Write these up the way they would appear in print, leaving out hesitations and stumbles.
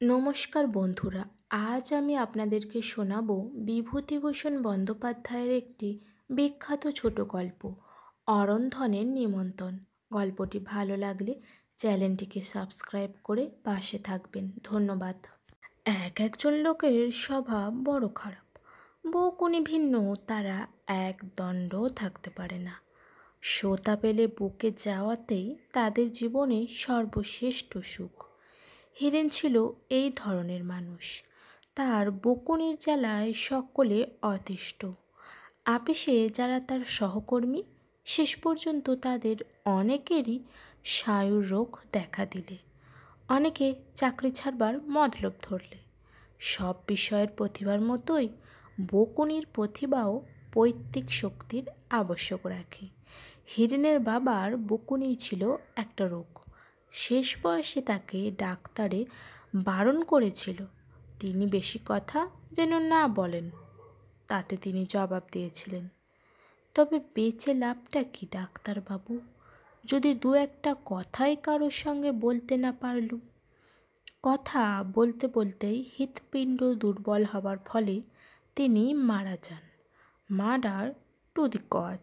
নমস্কার বন্ধুরা, আজ আমি আপনাদেরকে শোনাবো বিভূতিভূষণ বন্দ্যোপাধ্যায়ের একটি বিখ্যাত ছোট গল্প, অরণ্যধনের নিমন্ত্রণ। গল্পটি ভালো লাগলে চ্যানেলটিকে সাবস্ক্রাইব করে পাশে থাকবেন। ধন্যবাদ। একজন লোকের স্বভাব বড় খারাপ, বউকুনি ভিন্ন, তারা এক দণ্ডও থাকতে পারে না। সোতা পেলে বুকে যাওয়াতেই তাদের জীবনে সর্বশ্রেষ্ঠ সুখ। হিরেন ছিল এই ধরনের মানুষ। তার বকুনির জ্বালায় সকলে অতিষ্ঠ। আপিসে যারা তার সহকর্মী, শেষ পর্যন্ত তাদের অনেকেরই স্নায়ুর রোগ দেখা দিলে, অনেকে চাকরি ছাড়বার মতলব ধরলে। সব বিষয়ের প্রতিভার মতোই বকুনির প্রতিভাও পৈতৃক শক্তির আবশ্যক রাখে। হিরেনের বাবার বকুনি ছিল একটা রোগ। শেষ বয়সে তাকে ডাক্তারে বারণ করেছিল তিনি বেশি কথা যেন না বলেন। তাতে তিনি জবাব দিয়েছিলেন, তবে বেঁচে লাভটা কি ডাক্তারবাবু, যদি দু একটা কথাই কারোর সঙ্গে বলতে না পারলুম। কথা বলতে বলতেই হৃৎপিণ্ড দুর্বল হবার ফলে তিনি মারা যান। Murder to the cause.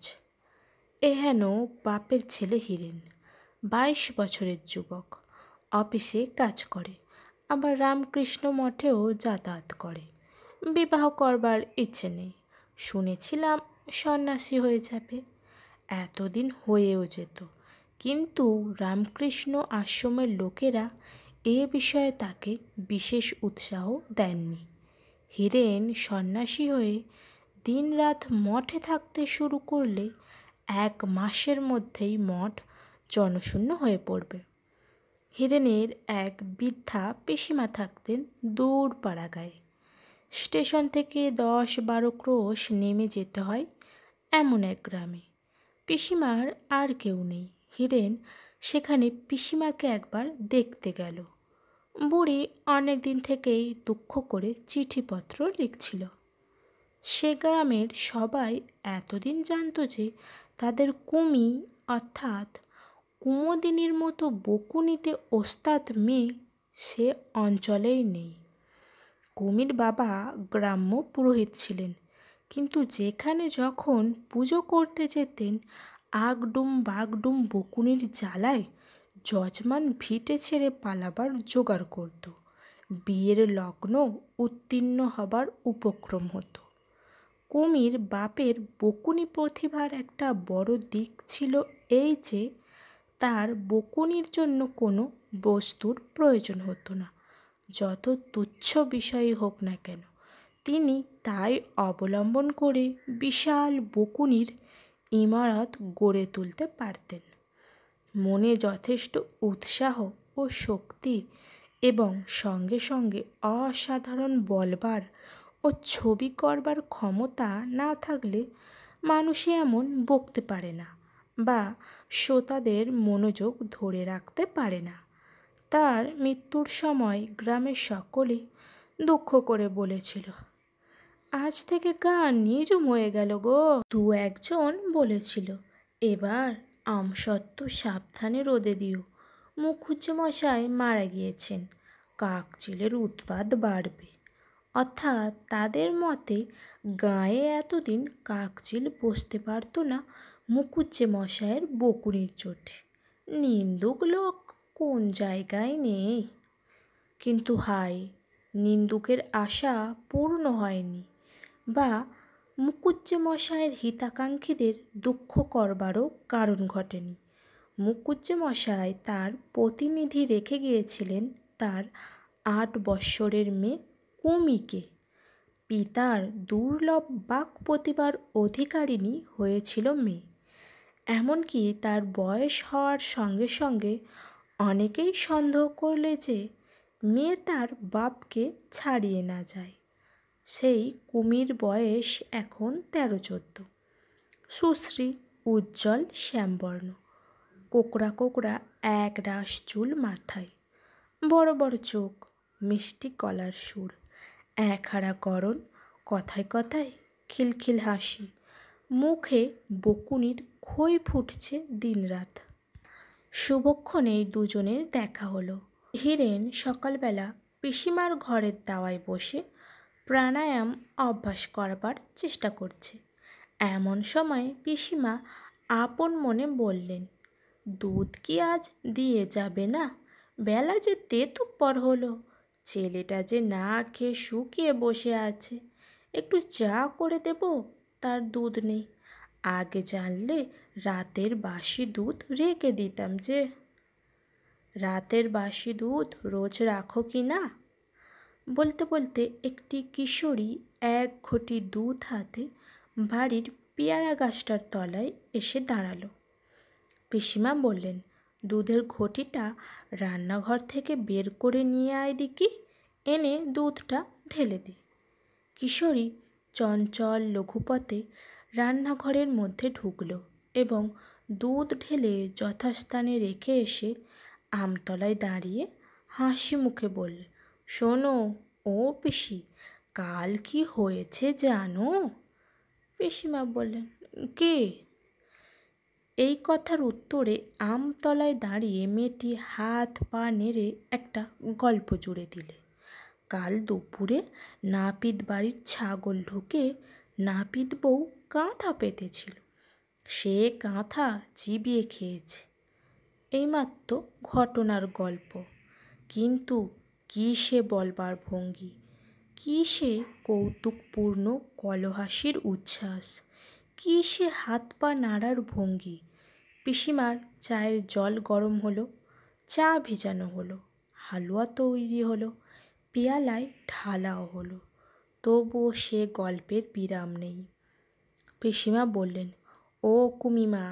এহেন বাপের ছেলে হিরেন, 22 বছরের যুবক, অফিসে কাজ করে, আবার রামকৃষ্ণ মঠেও যাতায়াত করে। বিবাহ করবার ইচ্ছে নেই, শুনেছিলাম সন্ন্যাসী হয়ে যাবে। এতদিন হয়েও যেত, কিন্তু রামকৃষ্ণ আশ্রমের লোকেরা এ বিষয়ে তাকে বিশেষ উৎসাহ দেননি। হিরেন সন্ন্যাসী হয়ে দিনরাত মঠে থাকতে শুরু করলে 1 মাসের মধ্যেই মঠ জনশূন্য হয়ে পড়বে। হিরেনের এক বৃদ্ধা পিসিমা থাকতেন দূর পাড়াগাঁয়ে। স্টেশন থেকে 10-12 ক্রোশ নেমে যেতে হয় এমন এক গ্রামে। পিসিমার আর কেউ নেই। হিরেন সেখানে পিসিমাকে একবার দেখতে গেল। বুড়ি অনেক দিন থেকেই দুঃখ করে চিঠিপত্র লিখছিল। সে গ্রামের সবাই এতদিন জানত যে তাদের কুমি অর্থাৎ কুমুদিনীর মতো বকুনিতে ওস্তাদ মেয়ে সে অঞ্চলেই নেই। কুমির বাবা গ্রাম্য পুরোহিত ছিলেন, কিন্তু যেখানে যখন পুজো করতে যেতেন আগডুম বাগডুম বকুনির জ্বালায় যজমান ভিটে ছেড়ে পালাবার জোগাড় করত। বিয়ের লগ্ন উত্তীর্ণ হবার উপক্রম হতো। কুমির বাপের বকুনি প্রতিভার একটা বড় দিক ছিল এই যে তার বকুনির জন্য কোনো বস্তুর প্রয়োজন হতো না। যত তুচ্ছ বিষয়ই হোক না কেন, তিনি তাই অবলম্বন করে বিশাল বকুনির ইমারত গড়ে তুলতে পারতেন। মনে যথেষ্ট উৎসাহ ও শক্তি এবং সঙ্গে সঙ্গে অসাধারণ বলবার ও ছবি করবার ক্ষমতা না থাকলে মানুষে এমন বকতে পারে না বা শ্রোতাদের মনোযোগ ধরে রাখতে পারে না। তার মৃত্যুর সময় গ্রামের সকলে দুঃখ করে বলেছিল, আজ থেকে গান নিজুম হয়ে গেল গো। 2-1 জন বলেছিল, এবার আমসত্ত্ব সাবধানে রোদে দিও, মুখুজ্যেমশাই মারা গিয়েছেন, কাকচিলের উৎপাত বাড়বে। অর্থাৎ তাদের মতে গাঁয়ে এতদিন কাকচিল বসতে পারত না মুখুজ্যেমশায়ের বকুনির চোটে। নিন্দুক লোক কোন জায়গায় নেই। কিন্তু হায়, নিন্দুকের আশা পূর্ণ হয়নি, বা মুখুজ্যেমশায়ের হিতাকাঙ্ক্ষীদের দুঃখ করবারও কারণ ঘটেনি। মুখুজ্যেমশায় তার প্রতিনিধি রেখে গিয়েছিলেন তার 8 বৎসরের মেয়ে কুমিকে। পিতার দুর্লভ বাক প্রতিভার অধিকারিণী হয়েছিল মেয়ে। এমনকি তার বয়স হওয়ার সঙ্গে সঙ্গে অনেকেই সন্দেহ করলে যে মেয়ে তার বাপকে ছাড়িয়ে না যায়। সেই কুমির বয়স এখন 13-14। সুশ্রী, উজ্জ্বল শ্যামবর্ণ, কোকড়া কোকড়া একরাশ চুল মাথায়, বড় বড় চোখ, মিষ্টি গলার সুর, একহারা গড়ন, কথায় কথায় খিলখিল হাসি, মুখে বকুনির খই ফুটছে দিনরাত। শুভক্ষণেই দুজনের দেখা হলো। হিরেন সকালবেলা পিসিমার ঘরের দাওয়ায় বসে প্রাণায়াম অভ্যাস করবার চেষ্টা করছে। এমন সময় পিসিমা আপন মনে বললেন, দুধ কি আজ দিয়ে যাবে না? বেলা যে তেতুপ্পর হলো, ছেলেটা যে না খেয়ে শুকিয়ে বসে আছে, একটু চা করে দেব, তার দুধ নেই। আগে জানলে রাতের বাসি দুধ রেখে দিতাম যে। রাতের বাসি দুধ রোজ রাখো কি না? বলতে বলতে একটি কিশোরী এক ঘটি দুধ হাতে বাড়ির পেয়ারা গাছটার তলায় এসে দাঁড়ালো। পিসিমা বললেন, দুধের ঘটিটা রান্নাঘর থেকে বের করে নিয়ে আয় দেখি, এনে দুধটা ঢেলে দি। কিশোরী চঞ্চল লঘুপথে রান্নাঘরের মধ্যে ঢুকল এবং দুধ ঢেলে যথাস্থানে রেখে এসে আমতলায় দাঁড়িয়ে হাসি মুখে বললে, শোনো ও পিসি, কাল কি হয়েছে জানো? পিসিমা বললেন, কে? এই কথার উত্তরে আমতলায় দাঁড়িয়ে মেয়েটি হাত পা নেড়ে একটা গল্প জুড়ে দিলে। কাল দুপুরে নাপিত বাড়ির ছাগল ঢুকে নাপিত বউ কাঁথা পেতেছিল, সে কাঁথা চিবিয়ে খেয়েছে। এইমাত্র ঘটনার গল্প, কিন্তু কী সে বলবার ভঙ্গি, কী সে কৌতুকপূর্ণ কলহাসির উচ্ছ্বাস, কী সে হাত পা নাড়ার ভঙ্গি। পিসিমার চায়ের জল গরম হলো, চা ভিজানো হলো, হালুয়া তৈরি হলো, পেয়ালায় ঢালাও হলো, তবুও সে গল্পের বিরাম নেই। পিসিমা বললেন, ও কুমিমা,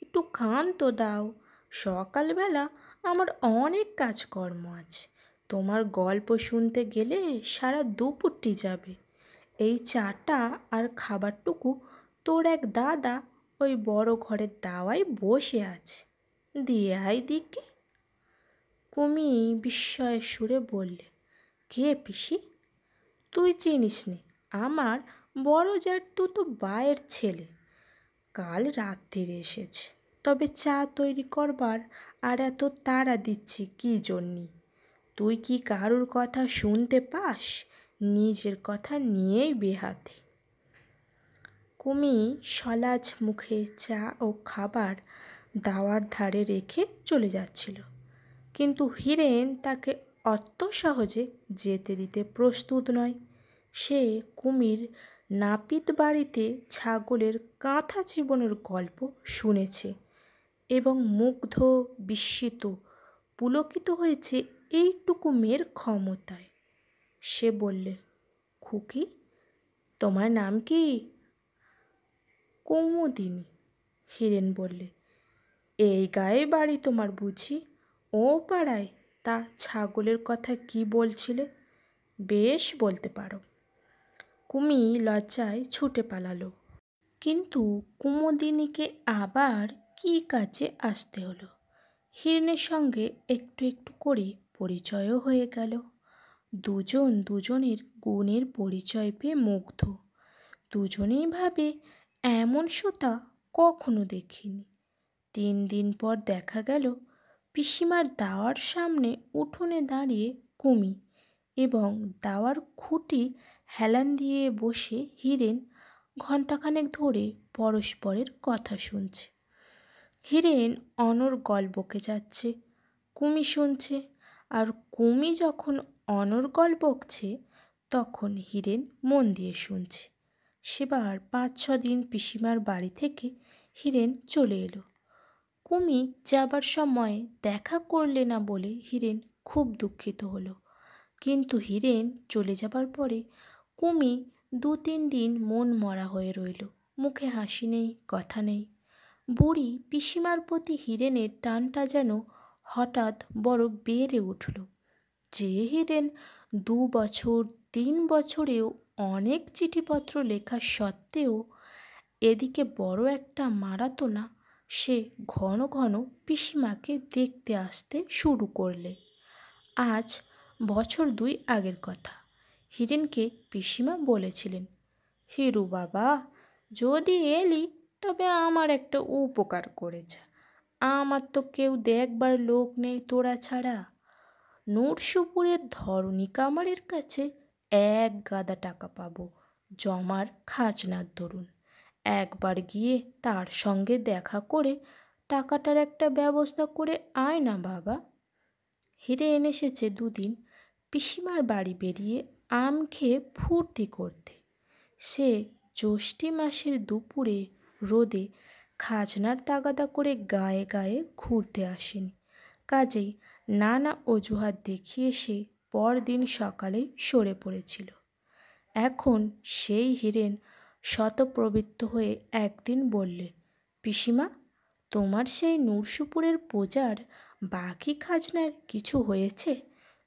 একটু খান তো দাও, সকালবেলা আমার অনেক কাজকর্ম আছে, তোমার গল্প শুনতে গেলে সারা দুপুরটি যাবে। এই চাটা আর খাবারটুকু তোর এক দাদা ওই বড় ঘরের দাওয়ায় বসে আছে, দিয়ে আয় দিকে। কুমি বিস্ময়ের সুরে বললে, কে পিসি? তুই চিনিস নি, আমার বড় জ্যাঠু তো বায়ের ছেলে, কাল রাত্রিরে এসেছে। তবে চা তৈরি করবার আর এত তাড়া দিচ্ছি কী জন্যে? তুই কি কারুর কথা শুনতে পাস? নিজের কথা নিয়েই বেহাতি। কুমি সলাজ মুখে চা ও খাবার দাওয়ার ধারে রেখে চলে যাচ্ছিল, কিন্তু হীরেন তাকে অত সহজে যেতে দিতে প্রস্তুত নয়। সে কুমির নাপিত বাড়িতে ছাগলের কাঁথা চিবানোর গল্প শুনেছে এবং মুগ্ধ, বিস্মিত, পুলকিত হয়েছে এইটুকু মেয়ের ক্ষমতায়। সে বললে, খুকি, তোমার নাম কি? কুমুদিনী। হীরেন বললে, এই গায়ে বাড়ি তোমার বুঝি? ও পাড়ায় তা ছাগলের কথা কি বলছিলে? বেশ বলতে পারো। কুমি লজ্জায় ছুটে পালালো, কিন্তু কুমুদিনীকে আবার কী কাজে আসতে হলো। হিরণের সঙ্গে একটু একটু করে পরিচয়ও হয়ে গেল। দুজন দুজনের গুণের পরিচয় পেয়ে মুগ্ধ। দুজনেই ভাবে, এমন সোতা কখনো দেখিনি। 3 দিন পর দেখা গেল পিসিমার দাওয়ার সামনে উঠোনে দাঁড়িয়ে কুমি এবং দাওয়ার খুঁটি হেলান দিয়ে বসে হীরেন ঘণ্টাখানেক ধরে পরস্পরের কথা শুনছে। হীরেন অনর্গল বকে যাচ্ছে, কুমি শুনছে, আর কুমি যখন অনর্গল বকছে তখন হীরেন মন দিয়ে শুনছে। সেবার 5-6 দিন পিসিমার বাড়ি থেকে হীরেন চলে এলো। কুমি যাবার সময় দেখা করলে না বলে হীরেন খুব দুঃখিত হলো, কিন্তু হীরেন চলে যাবার পরে কুমি 2-3 দিন মন মরা হয়ে রইল, মুখে হাসি নেই, কথা নেই। বুড়ি পিসিমার প্রতি হীরেনের টানটা যেন হঠাৎ বড় বেড়ে উঠল। যে হীরেন 2 বছর 3 বছরেও অনেক চিঠিপত্র লেখা সত্ত্বেও এদিকে বড় একটা মারাতো না, সে ঘন ঘন পিসিমাকে দেখতে আসতে শুরু করলে। আজ বছর 2 আগের কথা। হীরেনকে পিসিমা বলেছিলেন, হিরু বাবা, যদি এলি তবে আমার একটা উপকার করে যা, আমার তো কেউ দেখবার লোক নেই তোরা ছাড়া। নূরসুপুরের ধরণী কামারের কাছে এক গাদা টাকা পাবো জমার খাজনার দরুন। একবার গিয়ে তার সঙ্গে দেখা করে টাকাটার একটা ব্যবস্থা করে আয় না বাবা। হিরেন এসেছে দুদিন পিসিমার বাড়ি বেরিয়ে আম খেয়ে ফুর্তি করতে। সে জ্যৈষ্ঠী মাসের দুপুরে রোদে খাজনার তাগাদা করে গায়ে গায়ে ঘুরতে আসেনি, কাজেই নানা অজুহাত দেখিয়ে সে পরদিন সকালেই সরে পড়েছিল। এখন সেই হিরেন শতপ্রবৃত্ত হয়ে একদিন বললে, পিসিমা, তোমার সেই নূরসুপুরের প্রজার বাকি খাজনার কিছু হয়েছে?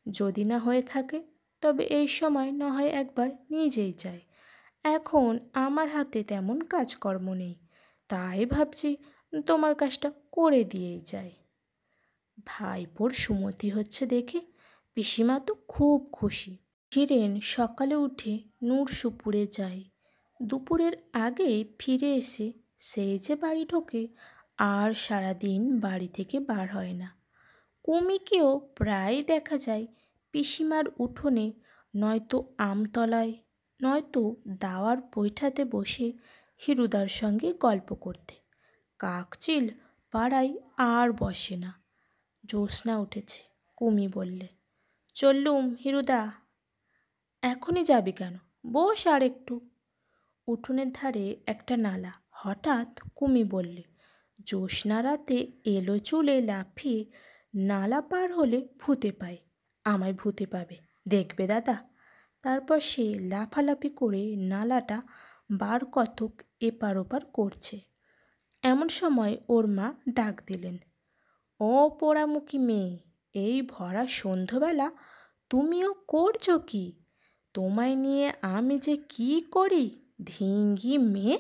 যদি না হয়ে থাকে তবে এই সময় না হয় একবার নিজেই যাই। এখন আমার হাতে তেমন কাজকর্ম নেই, তাই ভাবছি তোমার কাজটা করে দিয়েই যাই। ভাইপোর সুমতি হচ্ছে দেখে পিসিমা তো খুব খুশি। হিরেন সকালে উঠে নূরসুপুরে যায়। দুপুরের আগে ফিরে এসে সেই যে বাড়ি ঢোকে আর সারাদিন বাড়ি থেকে বার হয় না। কুমিকেও প্রায় দেখা যায় পিসিমার উঠোনে, নয়তো আমতলায়, নয়তো দাওয়ার বৈঠাতে বসে হিরুদার সঙ্গে গল্প করতে। কাকচিল পাড়ায় আর বসে না। জ্যোৎস্না উঠেছে। কুমি বললে, চললুম হিরুদা। এখনই যাবি কেন? বস আর একটু। উঠোনের ধারে একটা নালা। হঠাৎ কুমি বললে, জ্যোৎস্না রাতে এলো চুলে লাফিয়ে নালা পার হলে ভূতে পায়। আমায় ভূতে পাবে, দেখবে দাদা। তারপর সে লাফালাফি করে নালাটা বার কতক এপার ওপার করছে। এমন সময় ওর মা ডাক দিলেন, ও পোড়ামুখী মেয়ে, এই ভরা সন্ধ্যাবেলা তুমিও করছো কি? তোমায় নিয়ে আমি যে কি করি, ধিঙ্গি মেয়ে,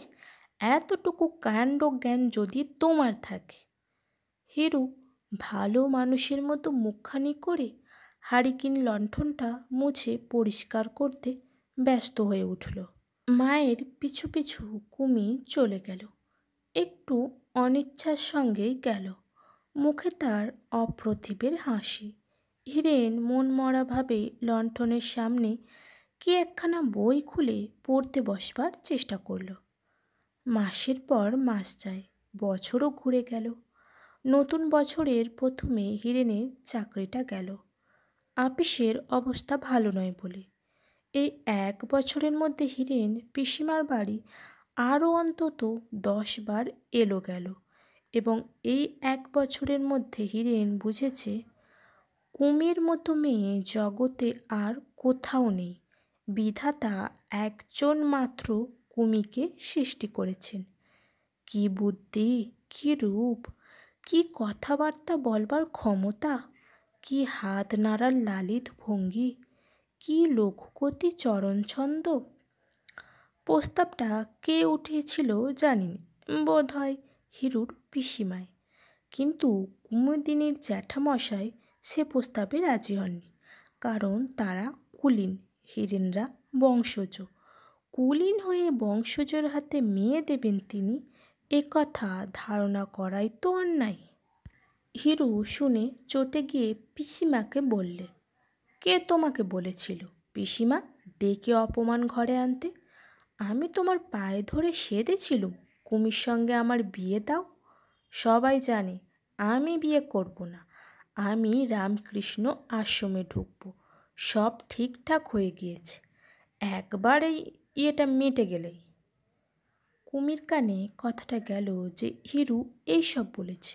এতটুকু কাণ্ড জ্ঞান যদি তোমার থাকে। হিরু ভালো মানুষের মতো মুখখানি করে হারিকেন লণ্ঠনটা মুছে পরিষ্কার করতে ব্যস্ত হয়ে উঠল। মায়ের পিছু পিছু কুমি চলে গেল। একটু অনিচ্ছার সঙ্গেই গেল। মুখে তার অপ্রতিভের হাসি। হিরেন মনমরাভাবে লণ্ঠনের সামনে কি একখানা বই খুলে পড়তে বসবার চেষ্টা করল। মাসের পর মাস যায়, বছরও ঘুরে গেল। নতুন বছরের প্রথমে হিরেনের চাকরিটা গেল। আপিসের অবস্থা ভালো নয় বলে। এই 1 বছরের মধ্যে হিরেন পিসিমার বাড়ি আরও অন্তত 10 বার এলো গেল, এবং এই 1 বছরের মধ্যে হিরেন বুঝেছে কুমির মতো মেয়ে জগতে আর কোথাও নেই। বিধাতা একজন মাত্র কুমিকে সৃষ্টি করেছেন। কি বুদ্ধি, কি রূপ, কি কথাবার্তা বলবার ক্ষমতা, কি হাত নাড়ার লালিত ভঙ্গি, কি লঘুগতি চরণছন্দ। প্রস্তাবটা কে উঠিয়েছিল জানি না, বোধ হয় হিরুর পিসিমায়। কিন্তু কুমুদিনীর জ্যাঠামশাই সে প্রস্তাবে রাজি হননি, কারণ তারা কুলীন, হিরেনরা বংশজ। কুলীন হয়ে বংশজের হাতে মেয়ে দেবেন তিনি, এ কথা ধারণা করাই তো অন্যায়। হিরু শুনে চটে গিয়ে পিসিমাকে বললে, কে তোমাকে বলেছিল পিসিমা ডেকে অপমান ঘরে আনতে? আমি তোমার পায়ে ধরে সেধেছিলুম কুমির সঙ্গে আমার বিয়ে দাও। সবাই জানে আমি বিয়ে করব না, আমি রামকৃষ্ণ আশ্রমে ঢুকবো। সব ঠিকঠাক হয়ে গিয়েছে, একবার এই ইয়েটা মিটে গেলেই। কুমির কানে কথাটা গেল যে হিরু এইসব বলেছে।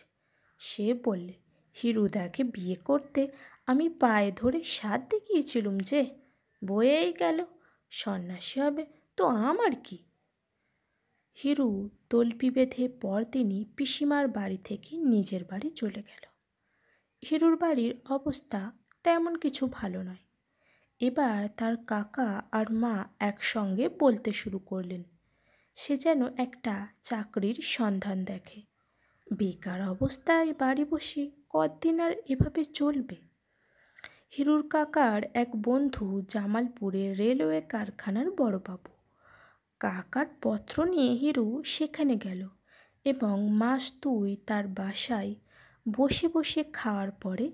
সে বললে, হিরুদাকে বিয়ে করতে আমি পায়ে ধরে সাধতে গিয়েছিলুম যে, বয়েই গেল, সন্ন্যাসী হবে তো আমার কি। হিরু তল্পি বেঁধে পরদিনই পিসিমার বাড়ি থেকে নিজের বাড়ি চলে গেল। হিরুর বাড়ির অবস্থা তেমন কিছু ভালো নয়। এবার তার কাকা আর মা একসঙ্গে বলতে শুরু করলেন, সে যেন একটা চাকরির সন্ধান দেখে। বেকার অবস্থায় বাড়ি বসে কদিন আর এভাবে চলবে। হিরুর কাকার এক বন্ধু জামালপুরের রেলওয়ে কারখানার বড়বাবু। কাকার পত্র নিয়ে হিরু সেখানে গেল এবং মাস 2 তার বাসায় বসে বসে খাওয়ার পরে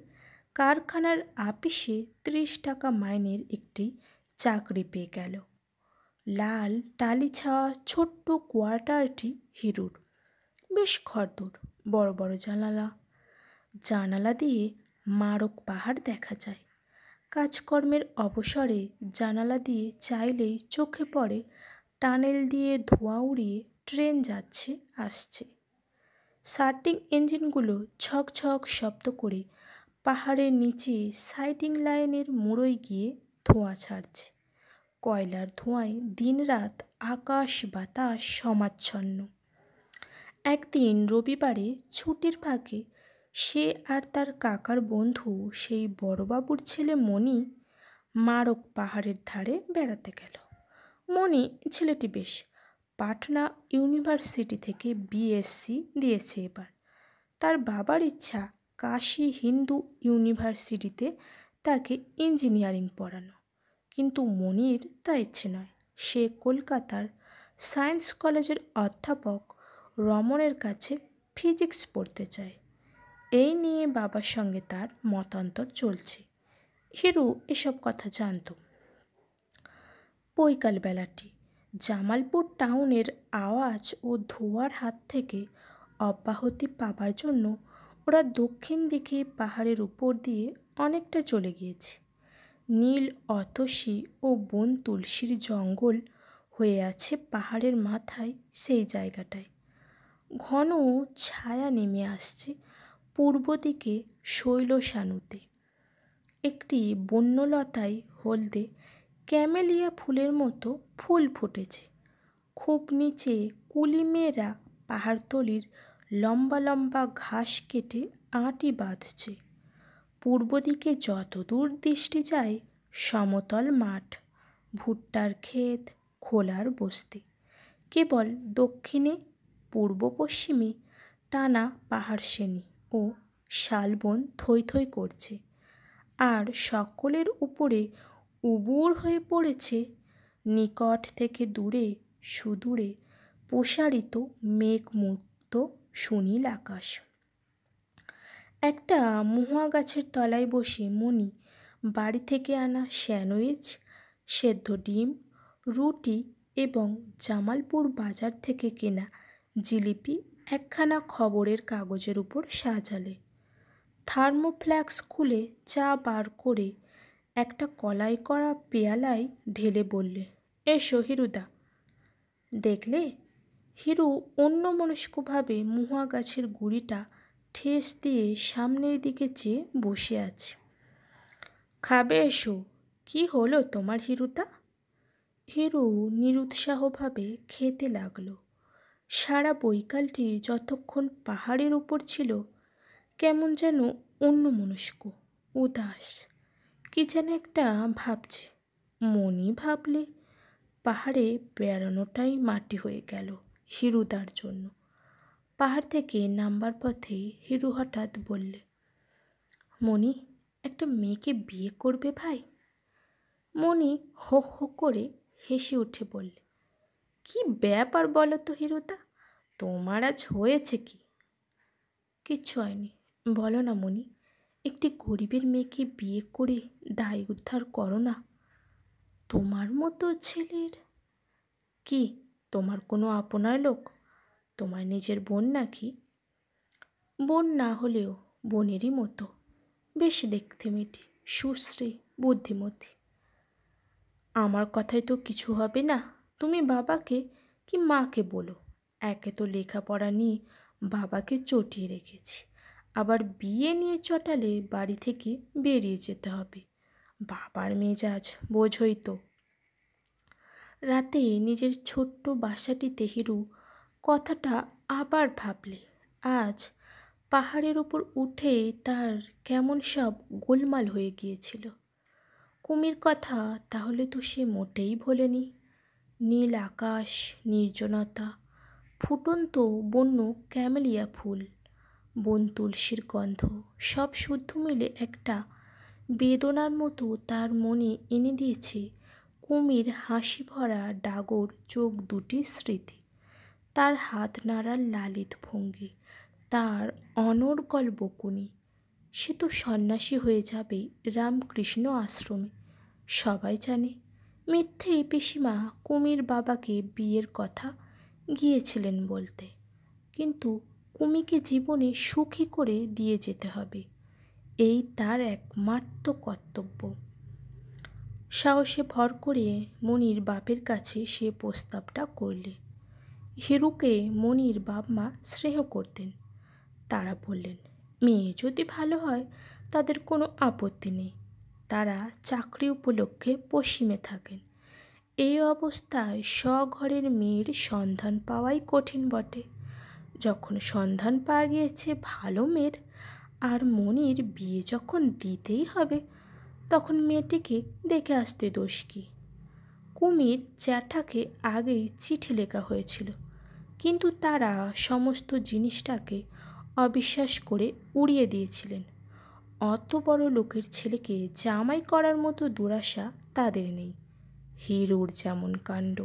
কারখানার আপিসে 30 টাকা মাইনের একটি চাকরি পেয়ে গেল। লাল টালি ছাওয়া ছোট্ট কোয়ার্টারটি হিরুর। বেশ খড়দর, বড় বড় জানালা। জানালা দিয়ে মারক পাহাড় দেখা যায়। কাজকর্মের অবসরে জানালা দিয়ে চাইলেই চোখে পড়ে টানেল দিয়ে ধোঁয়া উড়িয়ে ট্রেন যাচ্ছে আসছে। শার্টিং ইঞ্জিনগুলো ঝকঝক শব্দ করে পাহাড়ের নিচে সাইডিং লাইনের মুড়োয় গিয়ে ধোঁয়া ছাড়ছে। কয়লার ধোঁয়ায় দিনরাত আকাশ বাতাস সমাচ্ছন্ন। একদিন রবিবারে ছুটির ফাঁকে সে আর তার কাকার বন্ধু সেই বড়বাবুর ছেলে মণি মারক পাহাড়ের ধারে বেড়াতে গেল। মণি ছেলেটি বেশ, পাটনা ইউনিভার্সিটি থেকে বিএসসি দিয়েছে এবার। তার বাবার ইচ্ছা কাশী হিন্দু ইউনিভার্সিটিতে তাকে ইঞ্জিনিয়ারিং পড়ানো, কিন্তু মণির তা ইচ্ছে নয়। সে কলকাতার সায়েন্স কলেজের অধ্যাপক রমনের কাছে ফিজিক্স পড়তে চায়। এই নিয়ে বাবার সঙ্গে তার মতান্তর চলছে। হিরু এসব কথা জানত। বৈকালবেলাটি জামালপুর টাউনের আওয়াজ ও ধোঁয়ার হাত থেকে অব্যাহতি পাবার জন্য ওরা দক্ষিণ দিকে পাহাড়ের উপর দিয়ে অনেকটা চলে গিয়েছে। নীল অতসী ও বন তুলসীর জঙ্গল হয়ে আছে পাহাড়ের মাথায়। সেই জায়গাটায় ঘন ছায়া নেমে আসছে পূর্ব দিকে শৈলসানুতে। একটি বন্যলতায় হলদে ক্যামেলিয়া ফুলের মতো ফুল ফুটেছে। খুব নিচে কুলি মেয়েরা পাহাড়তলির লম্বা লম্বা ঘাস কেটে আঁটি বাঁধছে। পূর্ব দিকে যতদূর দৃষ্টি যায় সমতল মাঠ, ভুট্টার ক্ষেত, খোলার বস্তি। কেবল দক্ষিণে পূর্ব পশ্চিমে টানা পাহাড় শ্রেণী ও শালবন থই থই করছে। আর সকলের উপরে উবুর হয়ে পড়েছে নিকট থেকে দূরে সুদূরে প্রসারিত মেঘমুক্ত সুনীল আকাশ। একটা মহুয়া গাছের তলায় বসে মণি বাড়ি থেকে আনা স্যান্ডউইচ, সেদ্ধ ডিম, রুটি এবং জামালপুর বাজার থেকে কেনা জিলিপি একখানা খবরের কাগজের উপর সাজালে। থার্মোফ্ল্যাক্স খুলে চা বার করে একটা কলাই করা পেয়ালায় ঢেলে বললে, এসো হিরুদা। দেখলে হিরু অন্যমনস্কভাবে মহুয়া গাছের গুঁড়িটা ঠেস দিয়ে সামনের দিকে চেয়ে বসে আছে। খাবে এসো। কি হলো তোমার হিরুদা? হিরু নিরুৎসাহভাবে খেতে লাগলো। সারা বৈকালটি যতক্ষণ পাহাড়ের উপর ছিল কেমন যেন অন্যমনস্ক, উদাস, কি যেন একটা ভাবছে। মনি ভাবলে পাহাড়ে বেড়ানোটাই মাটি হয়ে গেল হিরুদার জন্য। পাহাড় থেকে নামবার পথে হিরু হঠাৎ বললে, মনি, একটা মেয়েকে বিয়ে করবে ভাই? মনি হো হো করে হেসে উঠে বললে, কি ব্যাপার বলো তো হিরুদা, তোমার আজ হয়েছে কি? কিচ্ছু হয়নি, বলো না মনি, একটি গরিবের মেয়েকে বিয়ে করে দায় উদ্ধার করো না। তোমার মতো ছেলের কি, তোমার কোনো আপনার লোক? তোমার নিজের বোন নাকি? বোন না হলেও বোনেরই মতো। বেশ দেখতে মেয়েটি, সুশ্রী, বুদ্ধিমতী। আমার কথায় তো কিছু হবে না। তুমি বাবাকে কি মাকে বলো। একে তো লেখাপড়া নিয়ে বাবাকে চটিয়ে রেখেছি, আবার বিয়ে নিয়ে চটালে বাড়ি থেকে বেরিয়ে যেতে হবে। বাবার মেজাজ বোঝই তো। রাতে নিজের ছোট্ট বাসাটিতে হিরু কথাটা আবার ভাবলে। আজ পাহাড়ের উপর উঠে তার কেমন সব গোলমাল হয়ে গিয়েছিল। কুমির কথা তাহলে তো সে মোটেই ভোলেনি। নীল আকাশ, নির্জনতা, ফুটন্ত বন্য ক্যামেলিয়া ফুল, বন তুলসীর গন্ধ সব শুদ্ধ মিলে একটা বেদনার মতো তার মনে এনে দিয়েছে কুমির হাসি ভরা ডাগর চোখ দুটির স্মৃতি, তার হাত নাড়ার লালিত ভঙ্গি, তার অনর্গল বকুনি। সে তো সন্ন্যাসী হয়ে যাবে রামকৃষ্ণ আশ্রমে। সবাই জানে মিথ্যেই পিসিমা কুমির বাবাকে বিয়ের কথা গিয়েছিলেন বলতে, কিন্তু কুমিকে জীবনে সুখী করে দিয়ে যেতে হবে, এই তার একমাত্র কর্তব্য। সাহসে ভর করে মনির বাপের কাছে সে প্রস্তাবটা করলে। হিরুকে মনির বাপ মা স্নেহ করতেন। তারা বললেন, মেয়ে যদি ভালো হয় তাদের কোনো আপত্তি নেই। তারা চাকরি উপলক্ষে পশ্চিমে থাকেন। এই অবস্থায় স্বঘরের মেয়ের সন্ধান পাওয়াই কঠিন বটে। যখন সন্ধান পাওয়া গিয়েছে ভালো মেয়ের, আর মনির বিয়ে যখন দিতেই হবে, তখন মেয়েটিকে দেখে আসতে দোষ কী? কুমির জ্যাঠাকে আগেই চিঠি লেখা হয়েছিল, কিন্তু তারা সমস্ত জিনিসটাকে অবিশ্বাস করে উড়িয়ে দিয়েছিলেন। অত বড় লোকের ছেলেকে জামাই করার মতো দুরাশা তাদের নেই। হিরুর যেমন কাণ্ড।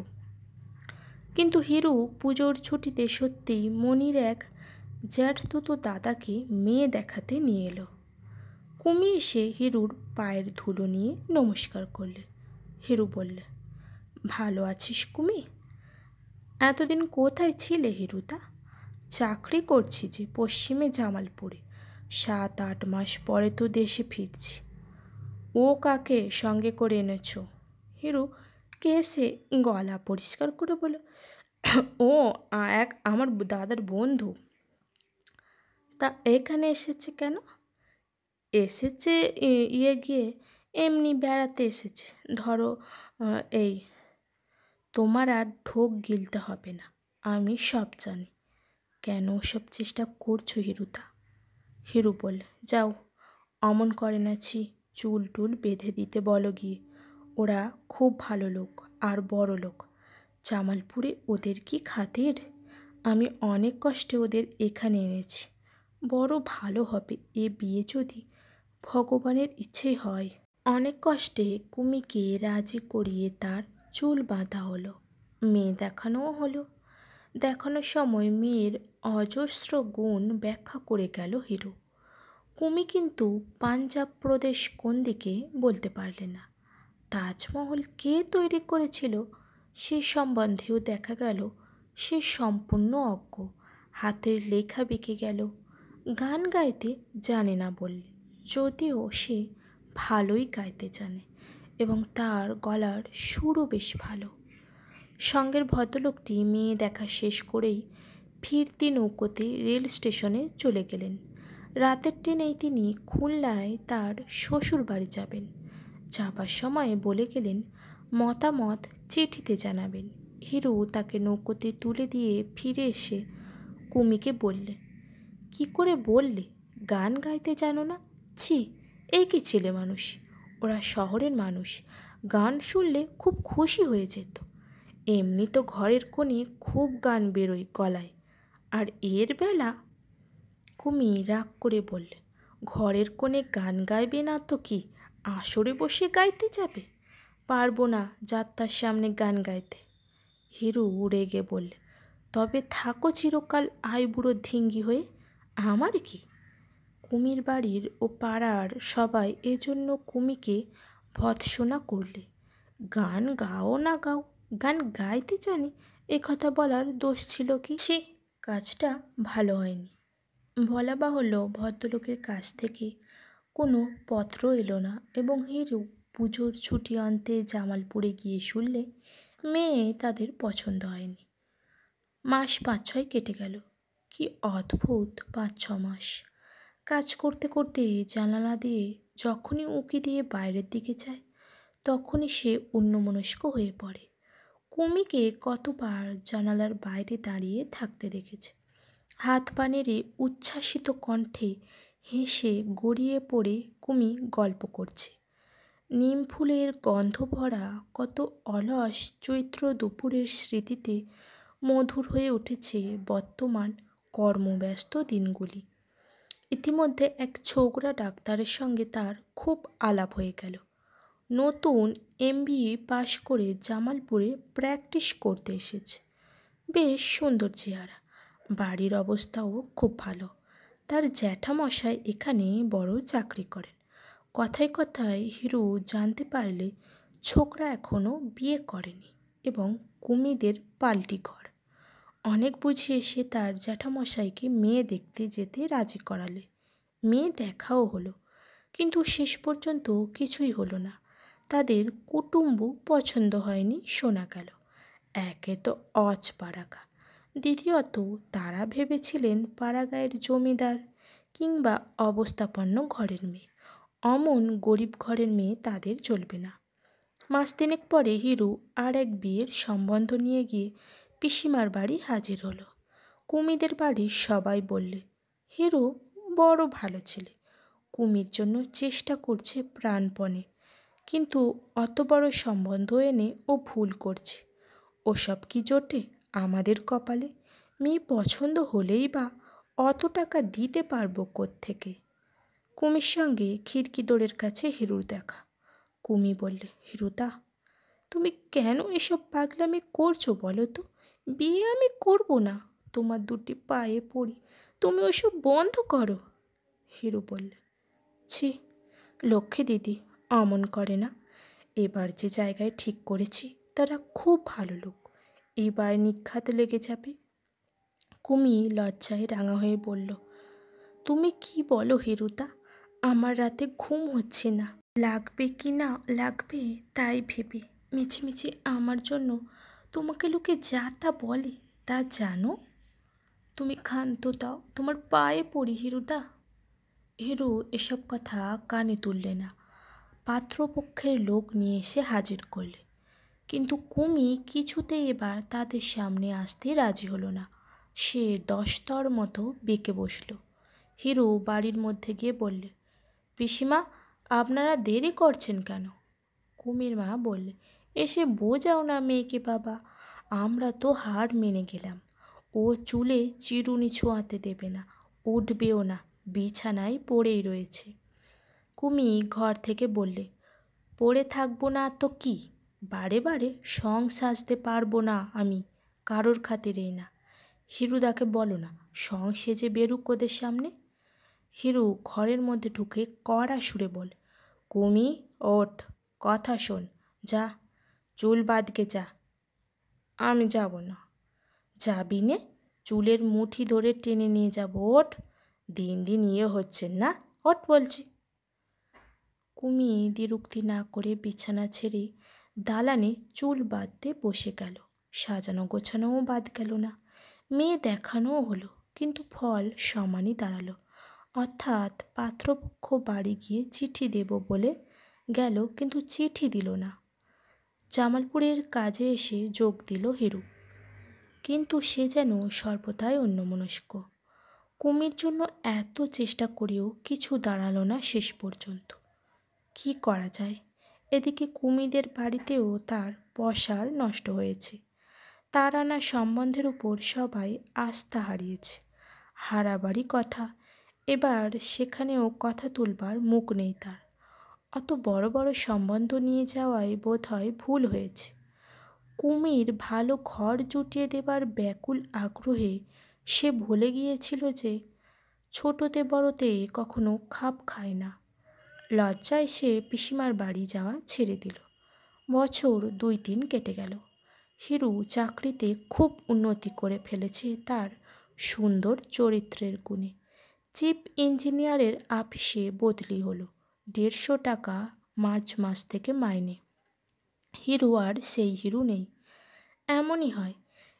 কিন্তু হিরু পুজোর ছুটিতে সত্যিই মনির এক জ্যাঠতুতো দাদাকে মেয়ে দেখাতে নিয়ে এলো। কুমি এসে হিরুর পায়ের ধুলো নিয়ে নমস্কার করলে। হিরু বললে, ভালো আছিস কুমি? এতদিন কোথায় ছিলে হিরুদা? চাকরি করছি যে পশ্চিমে জামালপুরে, 7-8 মাস পরে তো দেশে ফিরছি। ও কাকে সঙ্গে করে এনেছ? হিরু কেসে গলা পরিষ্কার করে বলল, ও আমার দাদার বন্ধু। তা এখানে এসেছে কেন? এসেছে গিয়ে এমনি বেড়াতে এসেছে। ধরো এই, তোমার আর ঢোক গিলতে হবে না, আমি সব জানি। কেন ওসব চেষ্টা করছো হিরুদা? হিরু বললে, যাও অমন করে নাছি চুল টুল বেঁধে দিতে বলো গিয়ে। ওরা খুব ভালো লোক আর বড় লোক। জামালপুরে ওদের কি খাতির! আমি অনেক কষ্টে ওদের এখানে এনেছি। বড় ভালো হবে এ বিয়ে যদি ভগবানের ইচ্ছে হয়। অনেক কষ্টে কুমিকে রাজি করিয়ে তার চুল বাঁধা হলো, মেয়ে দেখানোও হলো। দেখানোর সময় মেয়ের অজস্র গুণ ব্যাখ্যা করে গেল হিরু। কুমি কিন্তু পাঞ্জাব প্রদেশ কোন দিকে বলতে পারলে না। তাজমহল কে তৈরি করেছিল সে সম্বন্ধেও দেখা গেল সে সম্পূর্ণ অজ্ঞ। হাতের লেখা বেঁকে গেল। গান গাইতে জানে না বললে, যদিও সে ভালোই গাইতে জানে এবং তার গলার সুরও বেশ ভালো। সঙ্গের ভদ্রলোকটি মেয়ে দেখা শেষ করেই ফিরতি নৌকোতে রেল স্টেশনে চলে গেলেন। রাতের ট্রেনেই তিনি খুলনায় তার শ্বশুর বাড়ি যাবেন। যাবার সময় বলে গেলেন মতামত চিঠিতে জানাবেন। হিরু তাকে নৌকোতে তুলে দিয়ে ফিরে এসে কুমিকে বললে, কি করে বললে গান গাইতে জানো না? ছি, এই কি ছেলে মানুষ! ওরা শহরের মানুষ, গান শুনলে খুব খুশি হয়ে যেত। এমনি তো ঘরের কোণে খুব গান বেরোয় গলায়, আর এর বেলা। কুমি রাগ করে বললে, ঘরের কোণে গান গাইবে না তো কি আসরে বসে গাইতে যাবে? পারবো না যাত্রার সামনে গান গাইতে। হিরু রেগে বললে, তবে থাকো চিরকাল আইবুড়ো ধিঙ্গি হয়ে, আমার কি? কুমির বাড়ির ও পাড়ার সবাই এজন্য কুমিকে ভৎসনা করলে। গান গাও না গাও, গান গাইতে জানি এ কথা বলার দোষ ছিল কি? সে কাজটা ভালো হয়নি। বলা বাহুল্য ভদ্রলোকের কাছ থেকে কোনো পত্র এলো না এবং হিরু পুজোর ছুটি আনতে জামালপুরে গিয়ে শুনলে মেয়ে তাদের পছন্দ হয়নি। মাস 5-6 কেটে গেল। কি অদ্ভুত 5-6 মাস! কাজ করতে করতে জানালা দিয়ে যখনই উঁকি দিয়ে বাইরের দিকে যায় তখনই সে অন্যমনস্ক হয়ে পড়ে। কুমিকে কতবার জানালার বাইরে দাঁড়িয়ে থাকতে দেখেছে। হাত পা নেড়ে উচ্ছ্বাসিত কণ্ঠে হেসে গড়িয়ে পড়ে কুমি গল্প করছে। নিম ফুলের গন্ধ ভরা কত অলস চৈত্র দুপুরের স্মৃতিতে মধুর হয়ে উঠেছে বর্তমান কর্মব্যস্ত দিনগুলি। ইতিমধ্যে এক ছোকরা ডাক্তারের সঙ্গে তার খুব আলাপ হয়ে গেল। নতুন MBA পাশ করে জামালপুরে প্র্যাকটিস করতে এসেছে। বেশ সুন্দর চেহারা, বাড়ির অবস্থাও খুব ভালো। তার জ্যাঠামশাই এখানে বড় চাকরি করেন। কথায় কথায় হিরু জানতে পারলে ছোকরা এখনও বিয়ে করেনি এবং কুমিদের পাল্টি ঘর। অনেক বুঝিয়ে সে তার জ্যাঠামশাইকে মেয়ে দেখতে যেতে রাজি করালে। মেয়ে দেখাও হলো, কিন্তু শেষ পর্যন্ত কিছুই হলো না। তাদের কুটুম্ব পছন্দ হয়নি শোনা গেল। একে তো পাড়াগা, দ্বিতীয়ত তারা ভেবেছিলেন পাড়াগাঁয়ের জমিদার কিংবা অবস্থাপন্ন ঘরের মেয়ে। অমন গরিব ঘরের মেয়ে তাদের চলবে না। মাস তিনেক পরে হিরু আর এক বিয়ের সম্বন্ধ নিয়ে গিয়ে পিসিমার বাড়ি হাজির হলো। কুমিদের বাড়ির সবাই বললে হিরু বড় ভালো ছেলে, কুমির জন্য চেষ্টা করছে প্রাণপণে, কিন্তু অত বড় সম্বন্ধ এনে ও ভুল করছে। ওসব কি জোটে আমাদের কপালে? মেয়ে পছন্দ হলেই বা অত টাকা দিতে পারবো কোত্থেকে? কুমির সঙ্গে খিড়কি দোরের কাছে হিরুর দেখা। কুমি বললে, হিরুদা, তুমি কেন এসব পাগলামি করছো বলো তো? বিয়ে আমি করব না, তোমার দুটি পায়ে পড়ি, তুমি ওসব বন্ধ করো। হিরু বললে, ছি, লক্ষ্মী দিদি অমন করে না। এবার যে জায়গায় ঠিক করেছি তারা খুব ভালো লোক, এবার নিখাত লেগে যাবে। কুমি লজ্জায় রাঙা হয়ে বলল, তুমি কি বলো হিরুদা? আমার রাতে ঘুম হচ্ছে না, লাগবে কি না লাগবে তাই ভেবে। মিছিমিছি আমার জন্য তোমাকে লোকে যা তা বলে, তা জানো? তুমি ক্ষান্ত দাও, তোমার পায়ে পড়ি হিরুদা। হিরু এসব কথা কানে তুললে না। পাত্রপক্ষের লোক নিয়ে এসে হাজির করলে, কিন্তু কুমি কিছুতেই এবার তাদের সামনে আসতে রাজি হলো না। সে দশতর মতো বেঁকে বসল। হিরু বাড়ির মধ্যে গিয়ে বললে, পিসিমা, আপনারা দেরি করছেন কেন? কুমির মা বললে, এসে বোঝাও না মেয়েকে বাবা, আমরা তো হার মেনে গেলাম। ও চুলে চিরুনি ছোঁয়াতে দেবে না, উঠবেও না, বিছানায় পড়েই রয়েছে। কুমি ঘর থেকে বললে, পড়ে থাকবো না তো কি, বারে বারে সং সাজতে পারবো না আমি, কারোর খাতিরেই না। হিরুদাকে বলো না সং সেজে বেরুক ওদের সামনে। হিরু ঘরের মধ্যে ঢুকে কড়া সুরে বল, কুমি ওঠ, কথা শোন, যা চুল বাঁধকে যা। আমি যাব না। যাবি নে? চুলের মুঠি ধরে টেনে নিয়ে যাব, ওঠ। দিন দিন ইয়ে হচ্ছে না, ওঠ বলছি। কুমি দ্বিরুক্তি না করে বিছানা ছেড়ে দালানে চুল বাঁধতে বসে গেল। সাজানো গোছানোও বাদ গেল না, মেয়ে দেখানোও হলো, কিন্তু ফল সমানই দাঁড়ালো। অর্থাৎ পাত্রপক্ষ বাড়ি গিয়ে চিঠি দেব বলে গেল, কিন্তু চিঠি দিল না। জামালপুরের কাজে এসে যোগ দিল হিরু, কিন্তু সে যেন সর্বদাই অন্যমনস্ক। কুমির জন্য এত চেষ্টা করেও কিছু দাঁড়ালো না শেষ পর্যন্ত। কি করা যায়? এদিকে কুমিদের বাড়িতেও তার পসার নষ্ট হয়েছে। তার আনা সম্বন্ধের উপর সবাই আস্থা হারিয়েছে। হারাবাড়ি কথা, এবার সেখানেও কথা তুলবার মুখ নেই তার। অত বড় বড় সম্বন্ধ নিয়ে যাওয়ায় বোধ হয় ভুল হয়েছে। কুমির ভালো ঘর জুটিয়ে দেবার ব্যাকুল আগ্রহে সে ভুলে গিয়েছিল যে ছোটতে বড়তে কখনো খাপ খায় না। লজ্জায় সে পিসিমার বাড়ি যাওয়া ছেড়ে দিল। বছর 2-3 কেটে গেল। হিরু চাকরিতে খুব উন্নতি করে ফেলেছে তার সুন্দর চরিত্রের গুণে। চিফ ইঞ্জিনিয়ারের আপিসে বদলি হলো, 150 টাকা মার্চ মাস থেকে মাইনে। হিরু আর সেই হিরু নেই। এমনই হয়,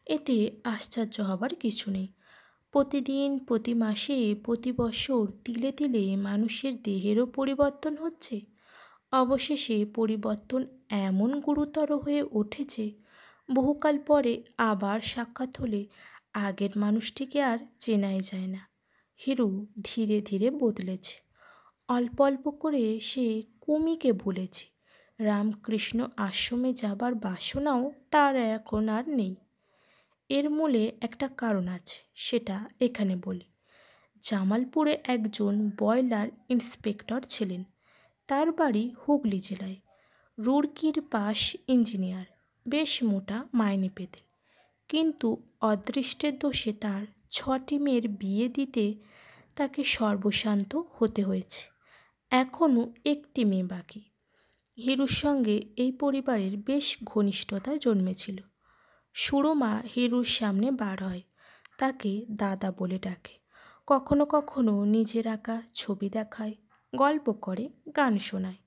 এতে আশ্চর্য হবার কিছু নেই। প্রতিদিন, প্রতি মাসে, প্রতি বছর তিলে তিলে মানুষের দেহেরও পরিবর্তন হচ্ছে। অবশেষে পরিবর্তন এমন গুরুতর হয়ে ওঠেছে, বহুকাল পরে আবার সাক্ষাৎ হলে আগের মানুষটিকে আর চেনাই যায় না। হিরু ধীরে ধীরে বদলেছে। অল্প অল্প করে সে কুমিকে ভুলেছে। রামকৃষ্ণ আশ্রমে যাবার বাসনাও তার এখন আর নেই। এর মূলে একটা কারণ আছে, সেটা এখানে বলি। জামালপুরে একজন বয়লার ইন্সপেক্টর ছিলেন। তার বাড়ি হুগলি জেলায়। রুড়কির পাস ইঞ্জিনিয়ার, বেশ মোটা মাইনে পেতেন। কিন্তু অদৃষ্টের দোষে তার 6টি মেয়ের বিয়ে দিতে তাকে সর্বশান্ত হতে হয়েছে। এখনও একটি মেয়ে বাকি। হিরুর সঙ্গে এই পরিবারের বেশ ঘনিষ্ঠতা জন্মেছিল। সুরমা হিরুর সামনে বার হয়, তাকে দাদা বলে ডাকে। কখনো কখনো নিজের আঁকা ছবি দেখায়, গল্প করে, গান শোনায়।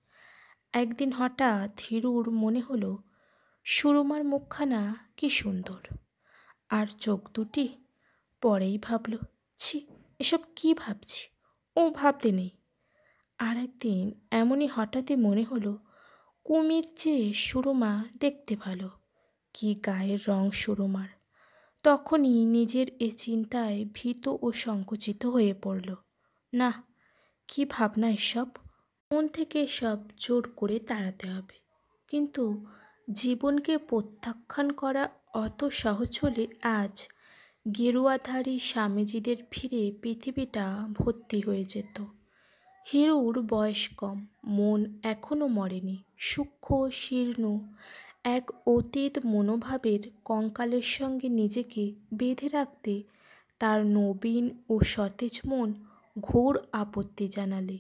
একদিন হঠাৎ হিরুর মনে হলো সুরমার মুখখানা কি সুন্দর, আর চোখ দুটি। পরেই ভাবল, ছি, এসব কি ভাবছি, ও ভাবতে নেই। আর একদিন এমনই হঠাৎই মনে হলো কুমির চেয়ে সুরমা দেখতে ভালো, কি গায়ের রং সুরমার। তখনই নিজের এ চিন্তায় ভীত ও সংকুচিত হয়ে পড়ল। না, কি ভাবনা এসব, মন থেকে এসব জোর করে তাড়াতে হবে। কিন্তু জীবনকে প্রত্যাখ্যান করা অত সহজ হলে আজ গেরুয়াধারী স্বামীজিদের ভিড়ে পৃথিবীটা ভর্তি হয়ে যেত। হিরুর বয়স কম, মন এখনও মরেনি, সূক্ষ্ম শীর্ণ এক অতীত মনোভাবের কঙ্কালের সঙ্গে নিজেকে বেঁধে রাখতে তার নবীন ও সতেজ মন ঘোর আপত্তি জানালে।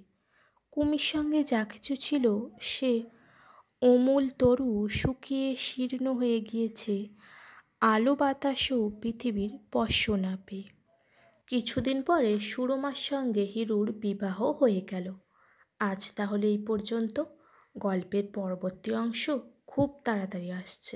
কুমির সঙ্গে যা কিছু ছিল সে অমূল তরু শুকিয়ে শীর্ণ হয়ে গিয়েছে, আলো বাতাসও পৃথিবীর স্পর্শ না পেয়ে। কিছুদিন পরে সুরমার সঙ্গে হিরুর বিবাহ হয়ে গেল। আজ তাহলে এই পর্যন্ত। গল্পের পরবর্তী অংশ খুব তাড়াতাড়ি আসছে।